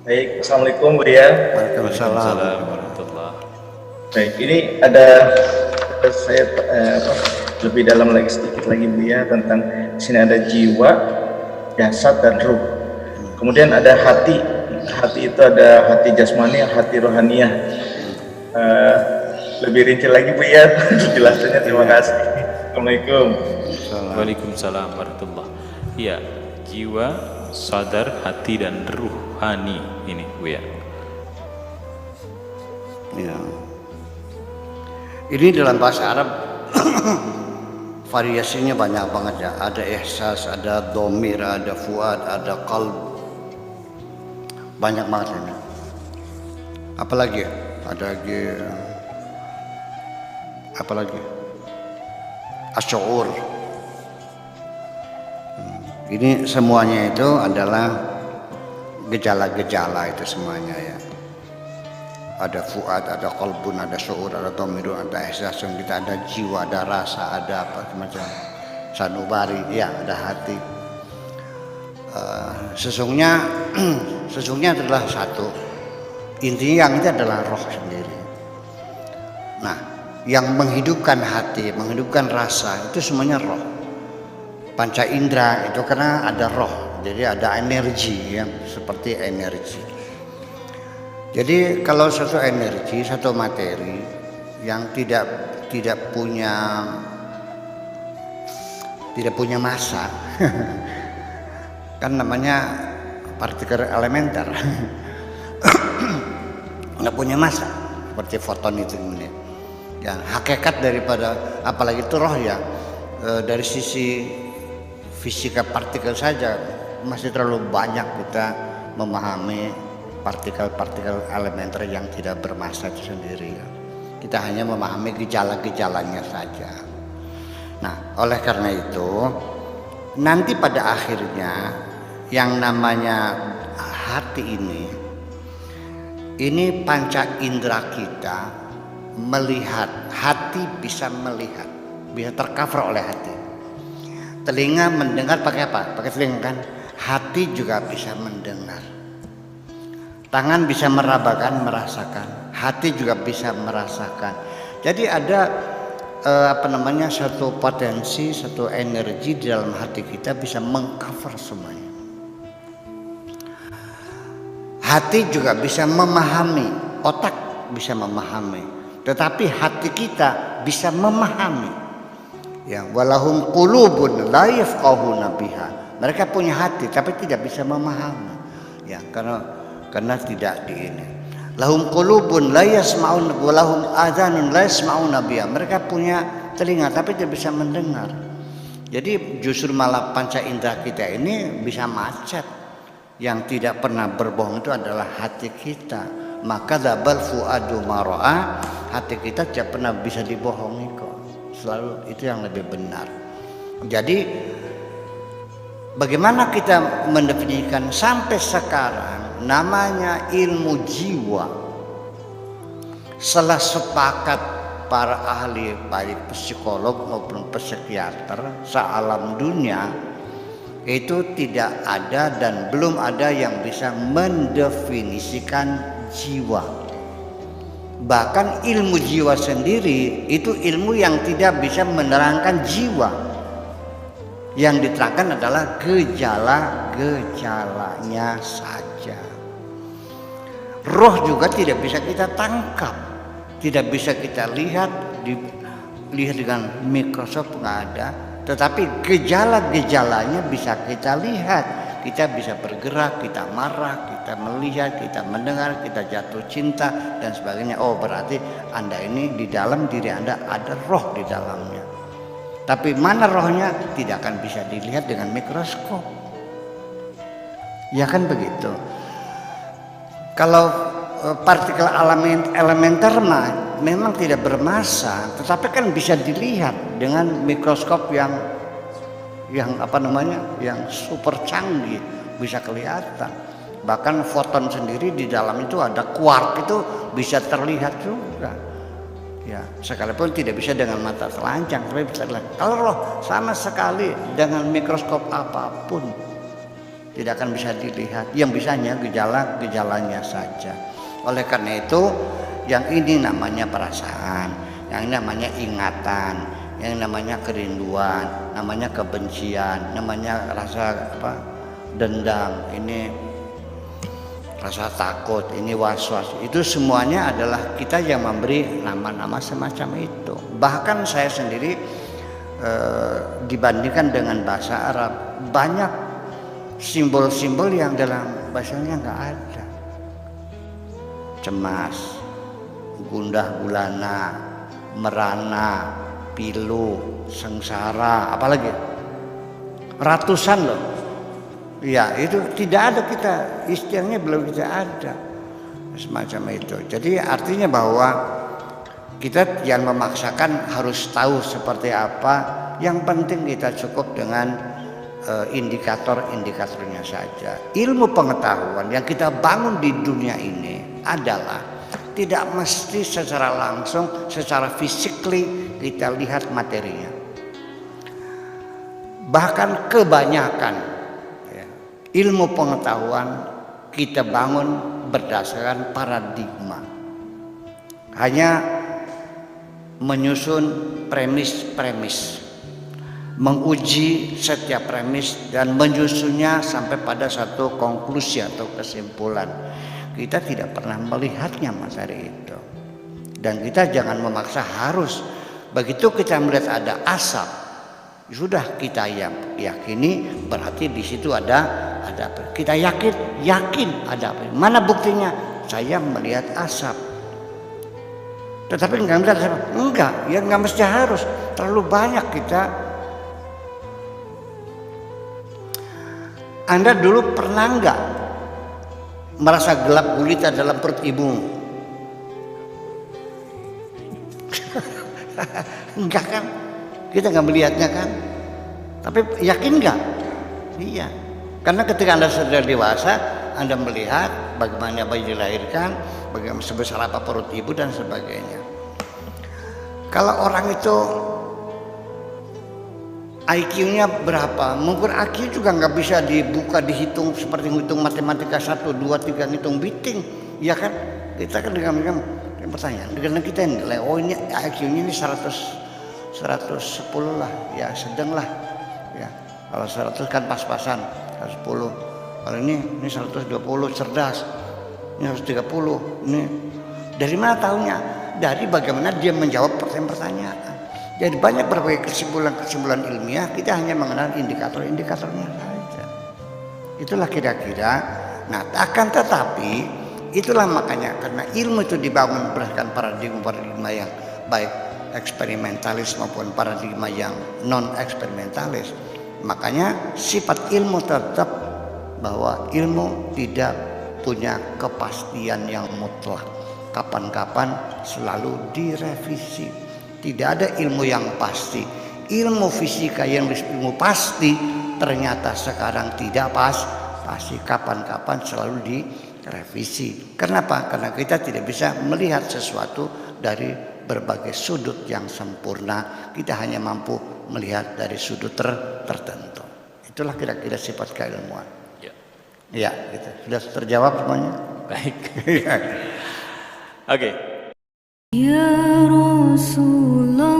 Baik, Assalamualaikum Bu ya. Waalaikumsalam. Waalaikumsalam warahmatullah. Baik, ini ada saya lebih dalam lagi sedikit lagi Bu ya tentang di sini ada jiwa, jasad dan ruh. Kemudian ada hati. Hati itu ada hati jasmani, hati rohaniah. Lebih rinci lagi Bu ya penjelasannya. Terima kasih. Assalamualaikum. Waalaikumsalam warahmatullah. Iya, jiwa, sadar, hati dan ruhani ini Bu ya. Ya. Ini dalam bahasa Arab variasinya banyak banget ya. Ada ihsas, ada domir, ada fuad, ada qalb. Banyak banget ini. Apalagi? Ada lagi apalagi? Asy'ur. Ini semuanya itu adalah gejala-gejala itu semuanya ya. Ada fuad, ada qalbun, ada syuur, ada dhamirun, ada ihsas, kita ada jiwa, ada rasa, ada apa semacam sanubari, ya ada hati. Sesungguhnya adalah satu. Intinya yang itu adalah roh sendiri. Nah, yang menghidupkan hati, menghidupkan rasa itu semuanya roh. Panca indera itu karena ada roh, jadi ada energi yang seperti energi. Jadi kalau satu energi, satu materi yang tidak punya massa, kan namanya partikel elementer, nggak punya massa seperti foton itu ini. Yang hakikat daripada apalagi itu roh ya, dari sisi fisika partikel saja masih terlalu banyak kita memahami partikel-partikel elementer yang tidak bermassa itu sendiri. Kita hanya memahami gejala-gejalanya saja. Nah, oleh karena itu nanti pada akhirnya yang namanya hati ini panca indera kita melihat, hati bisa melihat, bisa tercover oleh hati. Telinga mendengar pakai apa? Pakai telinga kan? Hati juga bisa mendengar. Tangan bisa merabakan, merasakan. Hati juga bisa merasakan. Jadi ada satu potensi, satu energi di dalam hati kita bisa mengcover semuanya. Hati juga bisa memahami, otak bisa memahami, tetapi hati kita bisa memahami. Ya, walahum qulubun la yafqahuna biha. Mereka punya hati tapi tidak bisa memahami. Ya, karena tidak di ini. Lahum qulubun la yasma'un wa lahum adhanun la yasma'una biha. Mereka punya telinga tapi tidak bisa mendengar. Jadi justru malah panca indera kita ini bisa macet. Yang tidak pernah berbohong itu adalah hati kita. Maka dzabal fuadu mara'a, hati kita tidak pernah bisa dibohongi kok. Selalu itu yang lebih benar. Jadi bagaimana kita mendefinisikan sampai sekarang namanya ilmu jiwa, setelah sepakat para ahli baik psikolog maupun psikiater sealam dunia itu tidak ada dan belum ada yang bisa mendefinisikan jiwa. Bahkan ilmu jiwa sendiri itu ilmu yang tidak bisa menerangkan jiwa. Yang diterangkan adalah gejala-gejalanya saja. Roh juga tidak bisa kita tangkap, tidak bisa kita lihat dengan mikroskop, nggak ada. Tetapi gejala-gejalanya bisa kita lihat. Kita bisa bergerak, kita marah, kita melihat, kita mendengar, kita jatuh cinta dan sebagainya. Oh, berarti Anda ini di dalam diri Anda ada roh di dalamnya. Tapi mana rohnya tidak akan bisa dilihat dengan mikroskop. Ya kan begitu. Kalau partikel elementer memang tidak bermassa, tetapi kan bisa dilihat dengan mikroskop yang super canggih, bisa kelihatan. Bahkan foton sendiri di dalam itu ada quark, itu bisa terlihat juga. Ya, sekalipun tidak bisa dengan mata telanjang, tapi bisa terlihat. Kalau roh sama sekali dengan mikroskop apapun tidak akan bisa dilihat. Yang bisa hanya gejala-gejalanya saja. Oleh karena itu, yang ini namanya perasaan, yang ini namanya ingatan, yang namanya kerinduan, namanya kebencian, namanya rasa dendam, ini rasa takut, ini was-was. Itu semuanya adalah kita yang memberi nama-nama semacam itu. Bahkan saya sendiri dibandingkan dengan bahasa Arab, banyak simbol-simbol yang dalam bahasanya nggak ada. Cemas, gundah gulana, merana, pilu, sengsara, apalagi ratusan loh. Ya itu tidak ada, kita istilahnya belum kita ada semacam itu. Jadi artinya bahwa kita jangan memaksakan harus tahu seperti apa. Yang penting kita cukup dengan indikator-indikatornya saja. Ilmu pengetahuan yang kita bangun di dunia ini adalah tidak mesti secara langsung, secara physically kita lihat materinya. Bahkan kebanyakan ilmu pengetahuan kita bangun berdasarkan paradigma. Hanya menyusun premis-premis, menguji setiap premis dan menyusunnya sampai pada satu konklusi atau kesimpulan. Kita tidak pernah melihatnya materi itu. Dan kita jangan memaksa harus. Begitu kita melihat ada asap, sudah kita yakini berarti di situ ada apa. Kita yakin ada apa. Mana buktinya? Saya melihat asap. Tetapi enggak melihat asap. Enggak, ya enggak mesti harus. Terlalu banyak kita. Anda dulu pernah enggak merasa gelap gulita dalam perut ibu? Enggak kan? Kita enggak melihatnya kan? Tapi yakin enggak? Iya. Karena ketika Anda sudah dewasa, Anda melihat bagaimana bayi dilahirkan, bagaimana sebesar apa perut ibu dan sebagainya. Kalau orang itu IQ-nya berapa? Mungkin IQ juga nggak bisa dibuka, dihitung seperti hitung matematika 1, 2, 3 ngitung biting, ya kan? Kita kan dengan pertanyaan, dengan kita nilai, oh ini IQ-nya ini 110 lah, ya sedang lah, ya. Kalau 100 kan pas-pasan, 110. Kalau ini 120 cerdas, ini 130. Ini dari mana tahunya? Dari bagaimana dia menjawab pertanyaan. Jadi banyak berbagai kesimpulan-kesimpulan ilmiah, kita hanya mengenal indikator-indikatornya saja. Itulah kira-kira. Nah, akan tetapi itulah makanya karena ilmu itu dibangun berdasarkan paradigma yang baik eksperimentalis maupun paradigma yang non eksperimentalis. Makanya sifat ilmu tetap bahwa ilmu tidak punya kepastian yang mutlak. Kapan-kapan selalu direvisi. Tidak ada ilmu yang pasti. Ilmu fisika yang ilmu pasti ternyata sekarang tidak pasti. Kapan-kapan selalu direvisi. Kenapa? Karena kita tidak bisa melihat sesuatu dari berbagai sudut yang sempurna. Kita hanya mampu melihat dari sudut tertentu. Itulah kira-kira sifat keilmuan. Ya, gitu. Sudah terjawab semuanya? Baik. Oke. Ya Rasulullah,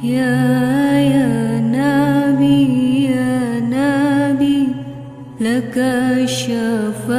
ya Nabi, laka syafa'at.